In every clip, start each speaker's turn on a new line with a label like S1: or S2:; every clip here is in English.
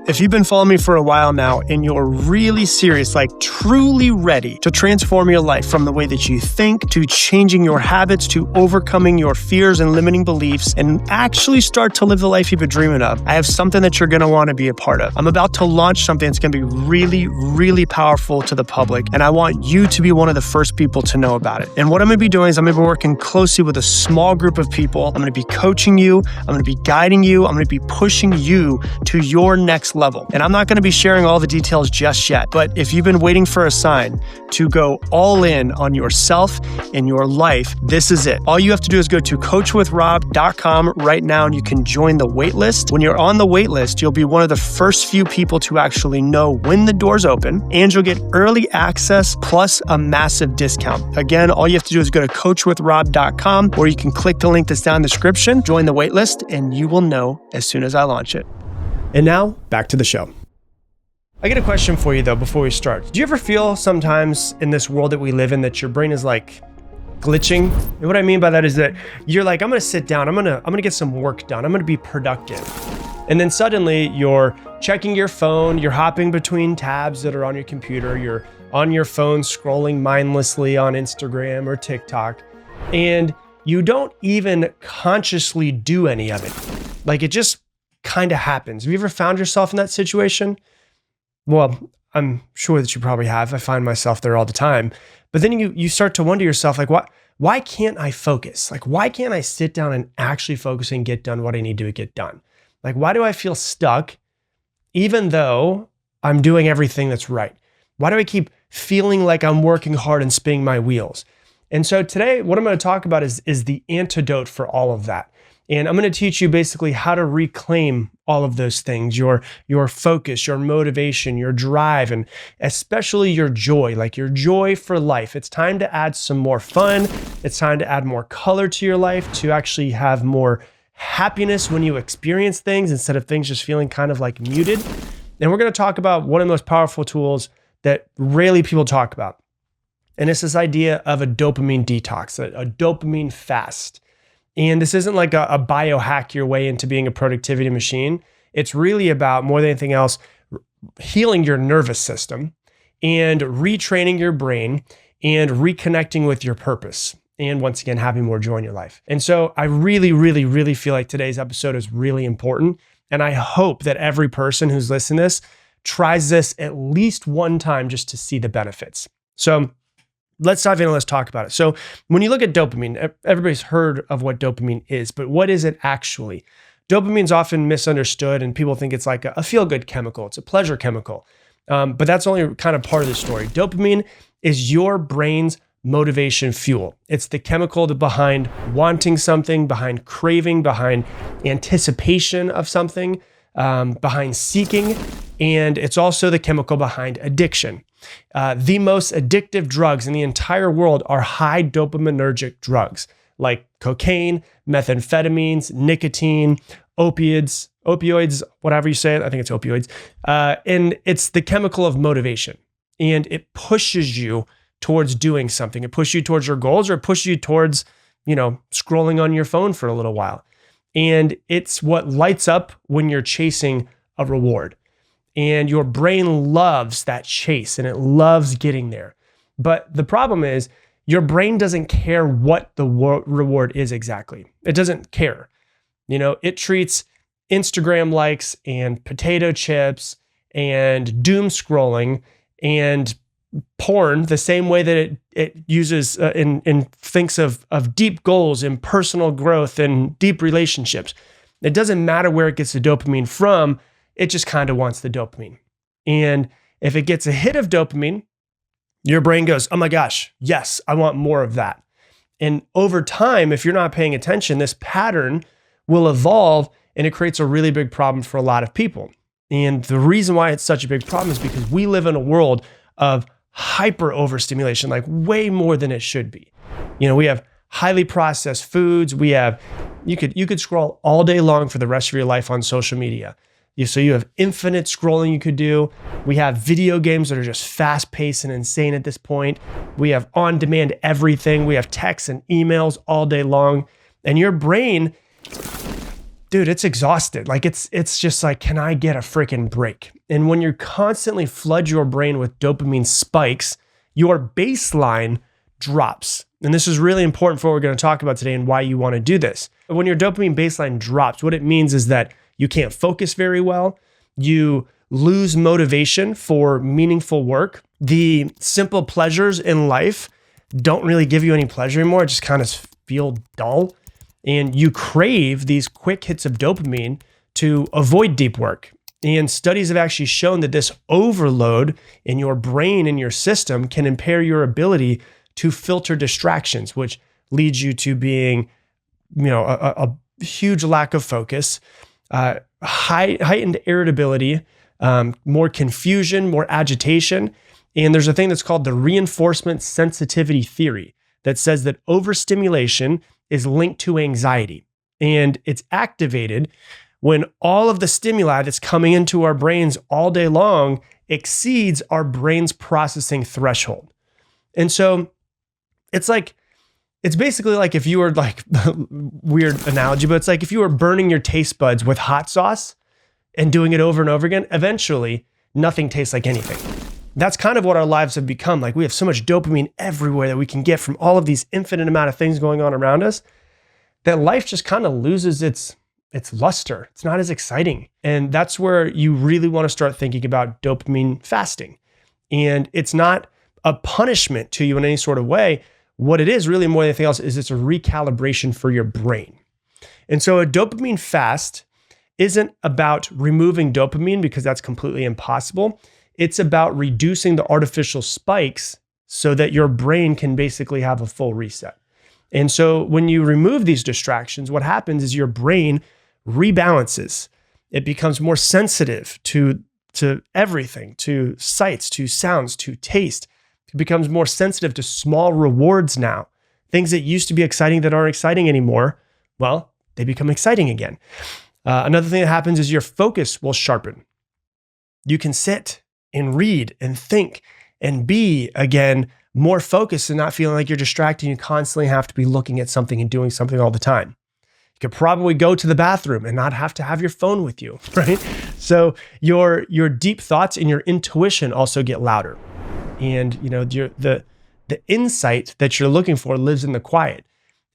S1: If you've been following me for a while now and you're really serious, like truly ready to transform your life from the way that you think to changing your habits to overcoming your fears and limiting beliefs and actually start to live the life you've been dreaming of, I have something that you're going to want to be a part of. I'm about to launch something that's going to be really, really powerful to the public, and I want you to be one of the first people to know about it. And what I'm going to be doing is I'm going to be working closely with a small group of people. I'm going to be coaching you. I'm going to be guiding you. I'm going to be pushing you to your next level. And I'm not going to be sharing all the details just yet, but if you've been waiting for a sign to go all in on yourself and your life, this is it. All you have to do is go to coachwithrob.com right now and you can join the waitlist. When you're on the waitlist, you'll be one of the first few people to actually know when the doors open, and you'll get early access plus a massive discount. Again, all you have to do is go to coachwithrob.com, or you can click the link that's down in the description, join the waitlist, and you will know as soon as I launch it. And now, back to the show. I get a question for you though before we start. Do you ever feel sometimes in this world that we live in that your brain is like glitching? And what I mean by that is that you're like, I'm gonna sit down, I'm gonna get some work done, I'm gonna be productive. And then suddenly you're checking your phone, you're hopping between tabs that are on your computer, you're on your phone scrolling mindlessly on Instagram or TikTok, and you don't even consciously do any of it. Like it just kind of happens. Have you ever found yourself in that situation? Well, I'm sure that you probably have. I find myself there all the time. But then you start to wonder yourself, like, why can't I focus? Like, why can't I sit down and actually focus and get done what I need to get done? Like, why do I feel stuck even though I'm doing everything that's right? Why do I keep feeling like I'm working hard and spinning my wheels? And so today, what I'm going to talk about is the antidote for all of that. And I'm going to teach you basically how to reclaim all of those things, your focus, your motivation, your drive, and especially your joy, like your joy for life. It's time to add some more fun. It's time to add more color to your life, to actually have more happiness when you experience things instead of things just feeling kind of like muted. And we're going to talk about one of the most powerful tools that rarely people talk about. And it's this idea of a dopamine detox, a dopamine fast. And this isn't like a biohack your way into being a productivity machine. It's really about, more than anything else, healing your nervous system and retraining your brain and reconnecting with your purpose. And once again, having more joy in your life. And so I really, really, really feel like today's episode is really important. And I hope that every person who's listening to this tries this at least one time just to see the benefits. So let's dive in and let's talk about it. So when you look at dopamine, everybody's heard of what dopamine is, but what is it actually? Dopamine is often misunderstood and people think it's like a feel-good chemical. It's a pleasure chemical. But that's only kind of part of the story. Dopamine is your brain's motivation fuel. It's the chemical behind wanting something, behind craving, behind anticipation of something, behind seeking, and it's also the chemical behind addiction. The most addictive drugs in the entire world are high dopaminergic drugs like cocaine, methamphetamines, nicotine, opioids, whatever you say it. I think it's opioids. And it's the chemical of motivation. And it pushes you towards doing something. It pushes you towards your goals, or it pushes you towards, scrolling on your phone for a little while. And it's what lights up when you're chasing a reward. And your brain loves that chase and it loves getting there. But the problem is your brain doesn't care what the reward is exactly. It doesn't care. It treats Instagram likes and potato chips and doom scrolling and porn the same way that it uses and thinks of deep goals and personal growth and deep relationships. It doesn't matter where it gets the dopamine from. It just kind of wants the dopamine. And if it gets a hit of dopamine, your brain goes, oh my gosh, yes, I want more of that. And over time, if you're not paying attention, this pattern will evolve and it creates a really big problem for a lot of people. And the reason why it's such a big problem is because we live in a world of hyper overstimulation, like way more than it should be. We have highly processed foods. We have, you could scroll all day long for the rest of your life on social media. So you have infinite scrolling you could do. We have video games that are just fast paced and insane at this point. We have on-demand everything. We have texts and emails all day long. And your brain dude, it's exhausted. Like it's just like, can I get a freaking break? And when you constantly flood your brain with dopamine spikes, your baseline drops. And this is really important for what we're going to talk about today and why you want to do this. When your dopamine baseline drops, what it means is that you can't focus very well. You lose motivation for meaningful work. The simple pleasures in life don't really give you any pleasure anymore. It just kind of feel dull. And you crave these quick hits of dopamine to avoid deep work. And studies have actually shown that this overload in your brain and your system can impair your ability to filter distractions, which leads you to being, a huge lack of focus, heightened irritability, more confusion, more agitation. And there's a thing that's called the reinforcement sensitivity theory that says that overstimulation is linked to anxiety. And it's activated when all of the stimuli that's coming into our brains all day long exceeds our brain's processing threshold. And so it's basically like if you were like, weird analogy, but it's like if you were burning your taste buds with hot sauce and doing it over and over again, eventually nothing tastes like anything. That's kind of what our lives have become. Like we have so much dopamine everywhere that we can get from all of these infinite amount of things going on around us that life just kind of loses its luster. It's not as exciting. And that's where you really want to start thinking about dopamine fasting. And it's not a punishment to you in any sort of way. What it is really more than anything else is it's a recalibration for your brain. And so a dopamine fast isn't about removing dopamine because that's completely impossible. It's about reducing the artificial spikes so that your brain can basically have a full reset. And so when you remove these distractions, what happens is your brain rebalances. It becomes more sensitive to everything, to sights, to sounds, to taste. It becomes more sensitive to small rewards now. Things that used to be exciting that aren't exciting anymore, well, they become exciting again. Another thing that happens is your focus will sharpen. You can sit and read and think and be, again, more focused and not feeling like you're distracted. You constantly have to be looking at something and doing something all the time. You could probably go to the bathroom and not have to have your phone with you, right? So your deep thoughts and your intuition also get louder. And the insight that you're looking for lives in the quiet.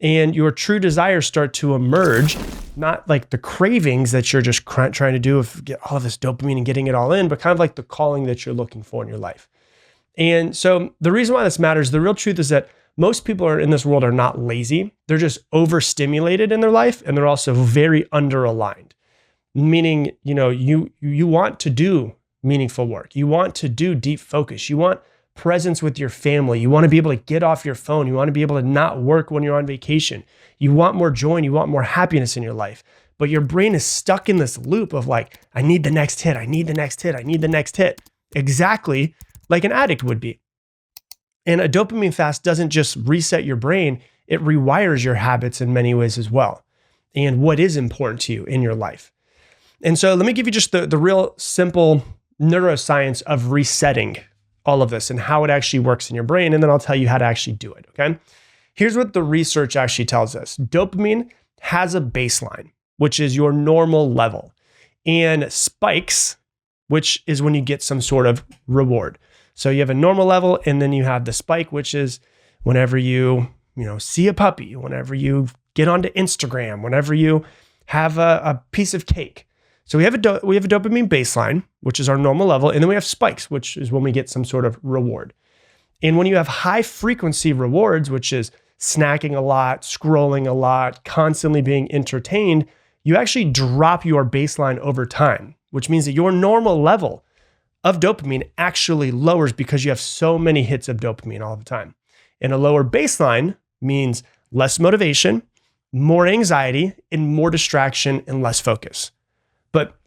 S1: And your true desires start to emerge, not like the cravings that you're just trying to do of get all of this dopamine and getting it all in, but kind of like the calling that you're looking for in your life. And so the reason why this matters, the real truth is that most people in this world are not lazy. They're just overstimulated in their life, and they're also very underaligned. Meaning, you want to do meaningful work. You want to do deep focus. You want presence with your family. You want to be able to get off your phone. You want to be able to not work when you're on vacation. You want more joy and you want more happiness in your life. But your brain is stuck in this loop of like, I need the next hit. I need the next hit. I need the next hit. Exactly like an addict would be. And a dopamine fast doesn't just reset your brain. It rewires your habits in many ways as well. And what is important to you in your life. And so let me give you just the real simple neuroscience of resetting all of this and how it actually works in your brain. And then I'll tell you how to actually do it, okay? Here's what the research actually tells us. Dopamine has a baseline, which is your normal level, and spikes, which is when you get some sort of reward. So you have a normal level, and then you have the spike, which is whenever you see a puppy, whenever you get onto Instagram, whenever you have a piece of cake. So we have a dopamine baseline, which is our normal level, and then we have spikes, which is when we get some sort of reward. And when you have high frequency rewards, which is snacking a lot, scrolling a lot, constantly being entertained, you actually drop your baseline over time, which means that your normal level of dopamine actually lowers because you have so many hits of dopamine all the time. And a lower baseline means less motivation, more anxiety, and more distraction and less focus. But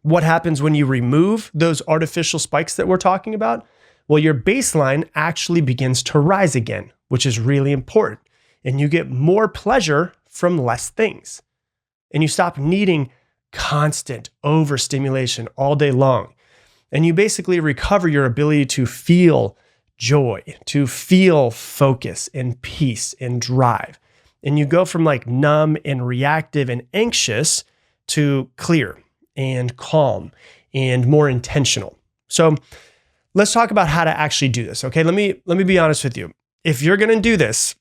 S1: what happens when you remove those artificial spikes that we're talking about? Well, your baseline actually begins to rise again, which is really important. And you get more pleasure from less things. And you stop needing constant overstimulation all day long. And you basically recover your ability to feel joy, to feel focus and peace and drive. And you go from like numb and reactive and anxious to clear and calm and more intentional. So let's talk about how to actually do this. Okay, let me be honest with you. If you're going to do this,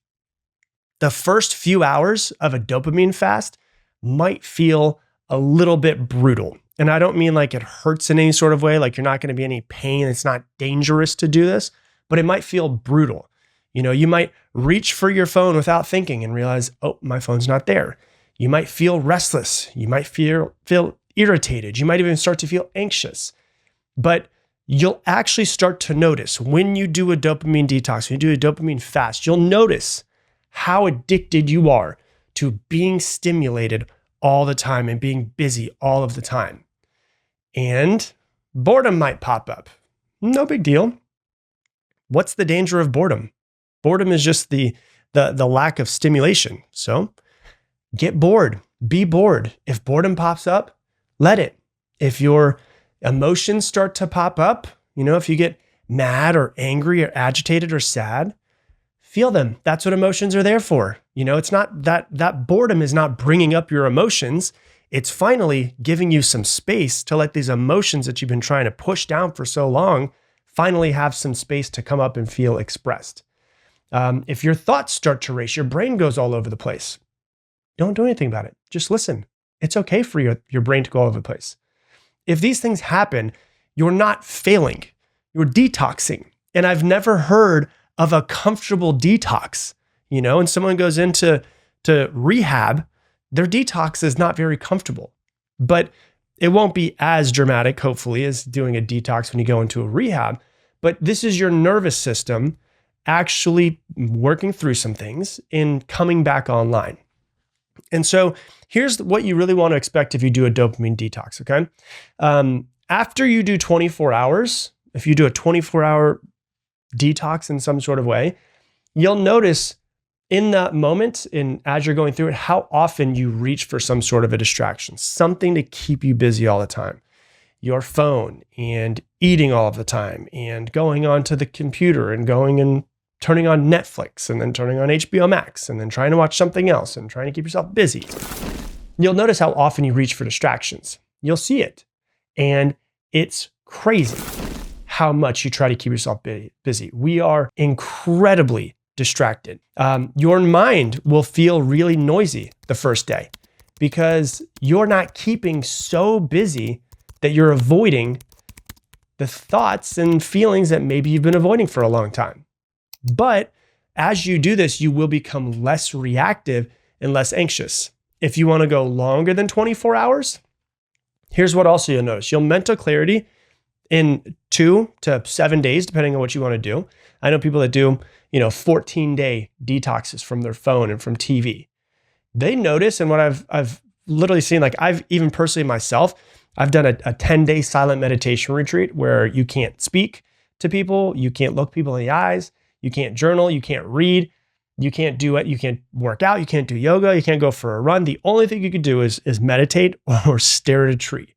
S1: the first few hours of a dopamine fast might feel a little bit brutal. And I don't mean like it hurts in any sort of way, like you're not going to be any pain. It's not dangerous to do this, but it might feel brutal. You might reach for your phone without thinking and realize, oh, my phone's not there. You might feel restless. You might feel irritated. You might even start to feel anxious. But you'll actually start to notice when you do a dopamine detox, when you do a dopamine fast, you'll notice how addicted you are to being stimulated all the time and being busy all of the time. And boredom might pop up. No big deal. What's the danger of boredom? Boredom is just the lack of stimulation. So get bored, be bored. If boredom pops up, let it. If your emotions start to pop up, if you get mad or angry or agitated or sad, feel them. That's what emotions are there for. It's not that boredom is not bringing up your emotions. It's finally giving you some space to let these emotions that you've been trying to push down for so long finally have some space to come up and feel expressed. If your thoughts start to race, your brain goes all over the place. Don't do anything about it. Just listen. It's okay for your brain to go all over the place. If these things happen, you're not failing. You're detoxing. And I've never heard of a comfortable detox. And someone goes into rehab, their detox is not very comfortable. But it won't be as dramatic, hopefully, as doing a detox when you go into a rehab. But this is your nervous system actually working through some things and coming back online. And so here's what you really want to expect if you do a dopamine detox, okay? After you do 24 hours, if you do a 24-hour detox in some sort of way, you'll notice in that moment, as you're going through it, how often you reach for some sort of a distraction, something to keep you busy all the time. Your phone and eating all of the time and going onto the computer and going and turning on Netflix and then turning on HBO Max and then trying to watch something else and trying to keep yourself busy. You'll notice how often you reach for distractions. You'll see it. And it's crazy how much you try to keep yourself busy. We are incredibly distracted. Your mind will feel really noisy the first day because you're not keeping so busy that you're avoiding the thoughts and feelings that maybe you've been avoiding for a long time. But as you do this, you will become less reactive and less anxious. If you want to go longer than 24 hours, here's what also you'll notice. You'll mental clarity in 2 to 7 days, depending on what you want to do. I know people that do, 14-day detoxes from their phone and from TV. They notice, and what I've literally seen, like I've even personally myself, I've done a 10-day silent meditation retreat where you can't speak to people, you can't look people in the eyes, you can't journal, you can't read, you can't do it, you can't work out, you can't do yoga, you can't go for a run. The only thing you could do is meditate or stare at a tree.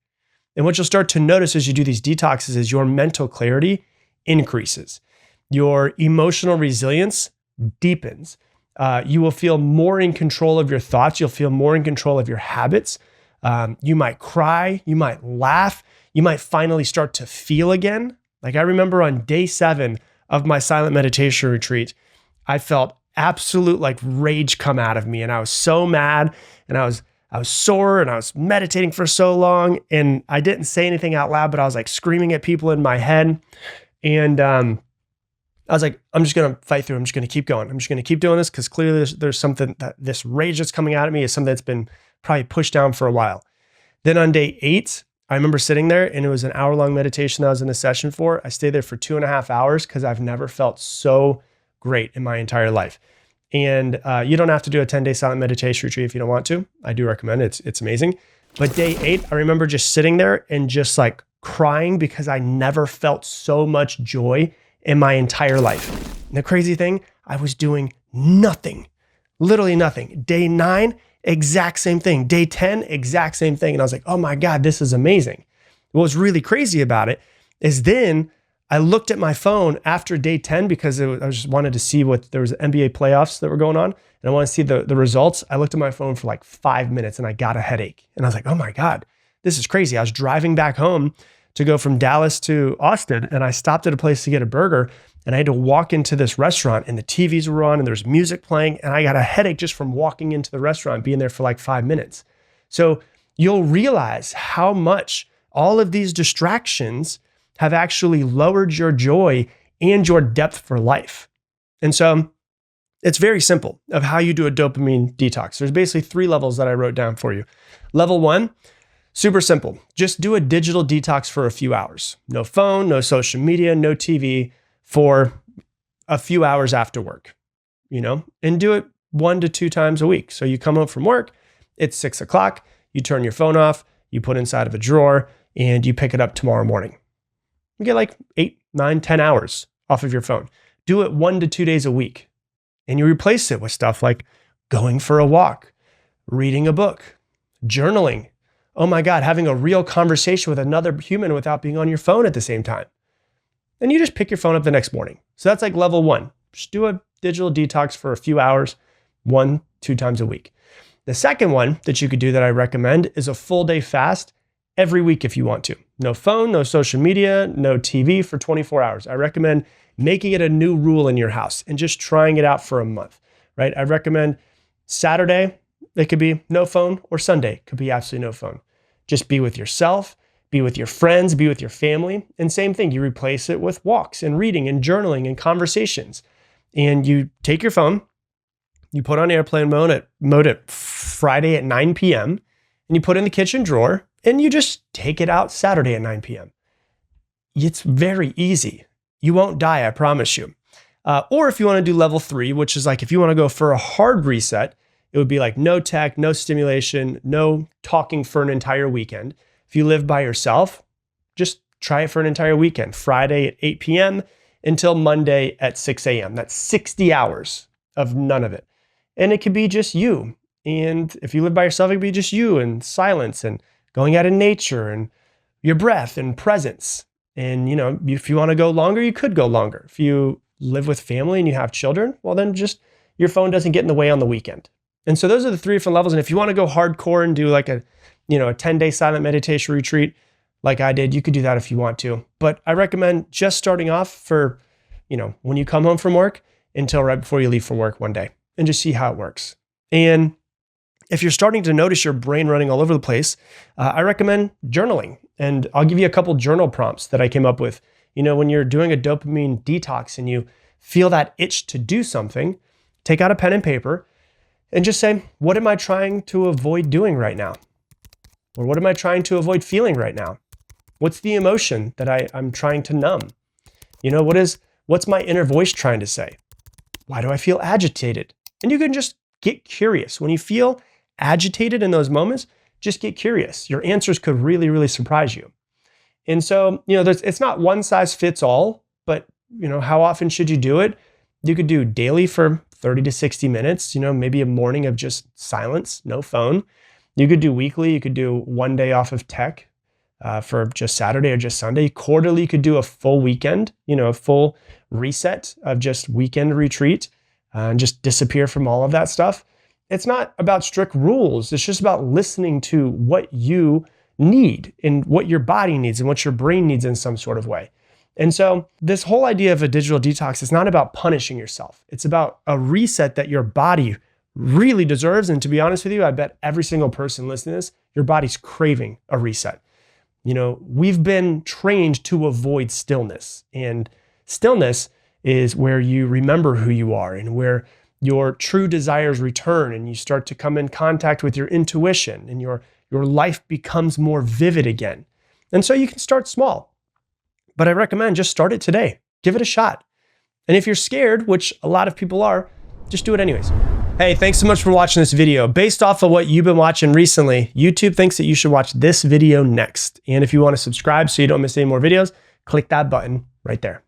S1: And what you'll start to notice as you do these detoxes is your mental clarity increases. Your emotional resilience deepens. You will feel more in control of your thoughts. You'll feel more in control of your habits. You might cry, you might laugh, you might finally start to feel again. Like I remember on day 7 of my silent meditation retreat, I felt absolute like rage come out of me. And I was so mad and I was sore and I was meditating for so long and I didn't say anything out loud, but I was like screaming at people in my head. And I was like, I'm just going to fight through. I'm just going to keep going. I'm just going to keep doing this because clearly there's something that this rage that's coming out of me is something that's been probably pushed down for a while. Then on day 8, I remember sitting there and it was an hour-long meditation that I was in a session for. I stayed there for 2.5 hours because I've never felt so great in my entire life. And you don't have to do a 10-day silent meditation retreat if you don't want to. I do recommend it. It's amazing. But day 8, I remember just sitting there and just like crying because I never felt so much joy in my entire life. And the crazy thing, I was doing nothing, literally nothing. Day 9, exact same thing. Day 10, exact same thing. And I was like, oh my God, this is amazing. What was really crazy about it is then I looked at my phone after day 10 because I just wanted to see there was NBA playoffs that were going on, and I wanted to see the results. I looked at my phone for like 5 minutes and I got a headache. And I was like, oh my God, this is crazy. I was driving back home to go from Dallas to Austin, and I stopped at a place to get a burger, and I had to walk into this restaurant, and the TVs were on and there was music playing, and I got a headache just from walking into the restaurant, being there for like 5 minutes. So you'll realize how much all of these distractions have actually lowered your joy and your depth for life. And so it's very simple of how you do a dopamine detox. There's basically 3 levels that I wrote down for you. Level 1, super simple. Just do a digital detox for a few hours. No phone, no social media, no TV for a few hours after work, and do it 1 to 2 times a week. So you come home from work, it's 6 o'clock, you turn your phone off, you put it inside of a drawer, and you pick it up tomorrow morning. You get like 8, 9, 10 hours off of your phone. Do it 1 to 2 days a week. And you replace it with stuff like going for a walk, reading a book, journaling. Oh my God, having a real conversation with another human without being on your phone at the same time. And you just pick your phone up the next morning. So that's like level 1. Just do a digital detox for a few hours, 1, 2 times a week. The second one that you could do that I recommend is a full day fast every week if you want to. No phone, no social media, no TV for 24 hours. I recommend making it a new rule in your house and just trying it out for a month, right? I recommend Saturday, it could be no phone, or Sunday, could be absolutely no phone. Just be with yourself, be with your friends, be with your family. And same thing, you replace it with walks and reading and journaling and conversations. And you take your phone, you put on airplane mode at Friday at 9 p.m., and you put it in the kitchen drawer, and you just take it out Saturday at 9 p.m. It's very easy. You won't die, I promise you. Or if you want to do level 3, which is like if you want to go for a hard reset, it would be like no tech, no stimulation, no talking for an entire weekend. If you live by yourself, just try it for an entire weekend, Friday at 8 p.m. until Monday at 6 a.m. That's 60 hours of none of it. And it could be just you. And if you live by yourself, it could be just you and silence and going out in nature and your breath and presence. And, if you want to go longer, you could go longer. If you live with family and you have children, well, then just your phone doesn't get in the way on the weekend. And so those are the 3 different levels. And if you want to go hardcore and do like a 10-day silent meditation retreat like I did, you could do that if you want to. But I recommend just starting off for, when you come home from work until right before you leave for work one day, and just see how it works. And if you're starting to notice your brain running all over the place, I recommend journaling. And I'll give you a couple journal prompts that I came up with. When you're doing a dopamine detox and you feel that itch to do something, take out a pen and paper and just say, what am I trying to avoid doing right now? Or what am I trying to avoid feeling right now? What's the emotion that I'm trying to numb? What's my inner voice trying to say? Why do I feel agitated? And you can just get curious. When you feel agitated in those moments, just get curious. Your answers could really, really surprise you. And so, it's not one size fits all, but how often should you do it? You could do daily for 30 to 60 minutes, maybe a morning of just silence, no phone. You could do weekly. You could do 1 day off of tech for just Saturday or just Sunday. Quarterly, you could do a full weekend, a full reset of just weekend retreat and just disappear from all of that stuff. It's not about strict rules. It's just about listening to what you need and what your body needs and what your brain needs in some sort of way. And so this whole idea of a digital detox is not about punishing yourself. It's about a reset that your body really deserves. And to be honest with you, I bet every single person listening to this, your body's craving a reset. We've been trained to avoid stillness, and stillness is where you remember who you are and where your true desires return and you start to come in contact with your intuition and your life becomes more vivid again. And so you can start small, but I recommend just start it today. Give it a shot. And if you're scared, which a lot of people are, just do it anyways. Hey, thanks so much for watching this video. Based off of what you've been watching recently, YouTube thinks that you should watch this video next. And if you want to subscribe so you don't miss any more videos, click that button right there.